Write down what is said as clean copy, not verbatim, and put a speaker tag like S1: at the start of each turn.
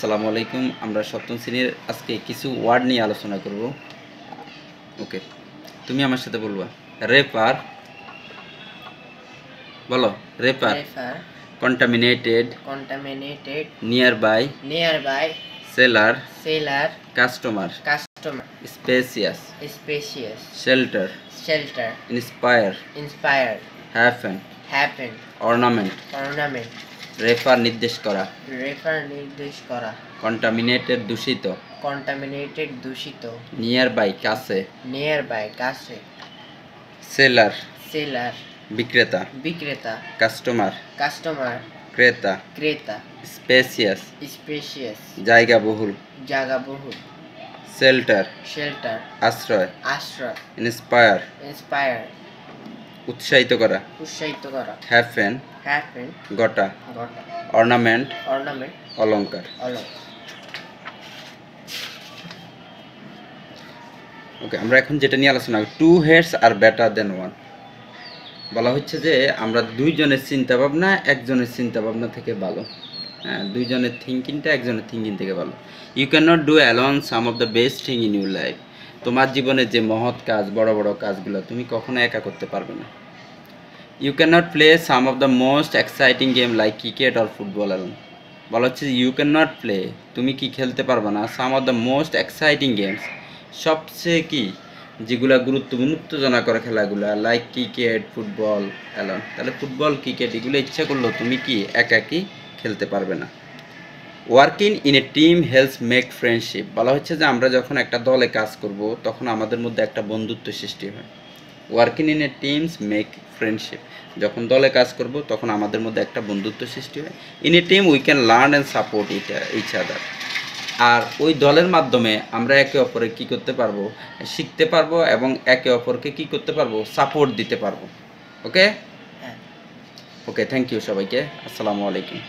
S1: আসসালামু আলাইকুম। আমরা সপ্তম শ্রেণীর আজকে কিছু ওয়ার্ড নিয়ে আলোচনা করব। ওকে, তুমি আমার সাথে বলবা। রেপার, বলো। Rapper, contaminated, nearby, seller, customer, spacious, shelter, inspire, happen, ornament. Refer নির্দেশ করা, কন্টামিনেটেড দূষিত, নিয়ারবাই কাছে, সেলার বিক্রেতা, কাস্টমার ক্রেতা, স্পেসিয়াস জায়গা বহুল, শেল্টার আশ্রয়, ইন্সপায়ার উৎসাহিত করা, হ্যাপেন ঘটা, অর্নামেন্ট অলংকার। ওকে, আমরা এখন যেটা নিয়ে আলোচনা করি, two heads are better then one. বলা হচ্ছে যে আমরা দুইজনের চিন্তা ভাবনা একজনের চিন্তা ভাবনা থেকে ভালো। হ্যাঁ, দুইজনের থিঙ্কিংটা একজনের থিঙ্কিং থেকে ভালো। You can not do alone some of the best thing in your life. তোমার জীবনের যে মহৎ কাজ, বড় বড় কাজগুলো তুমি কখনো একা করতে পারবে না। You can not play some of the most exciting game like cricket or football alone. বলা হচ্ছে ইউ ক্যান নট প্লে, তুমি কি খেলতে পারবে না, some of the most exciting games, সবচেয়ে কি যেগুলো গুরুত্বপূর্ণ উত্তেজনা করে খেলাগুলো, লাইক ক্রিকেট ফুটবল অ্যালোন। তাহলে ফুটবল ক্রিকেট এগুলো ইচ্ছা করলেও তুমি কি একাকি খেলতে পারবে না। Working in a team helps make friendship. বলা হচ্ছে যে আমরা যখন একটা দলে কাজ করব তখন আমাদের মধ্যে একটা বন্ধুত্ব সৃষ্টি হয়। Working in A teams make friendship, যখন দলে কাজ করব তখন আমাদের মধ্যে একটা বন্ধুত্ব সৃষ্টি হয়। In a team we can learn and support each other. আর ওই দলের মাধ্যমে আমরা একে অপরে কী করতে পারবো, শিখতে পারবো এবং একে অপরকে কী করতে পারবো, সাপোর্ট দিতে পারবো। ওকে, থ্যাংক ইউ সবাইকে। আসসালামু আলাইকুম।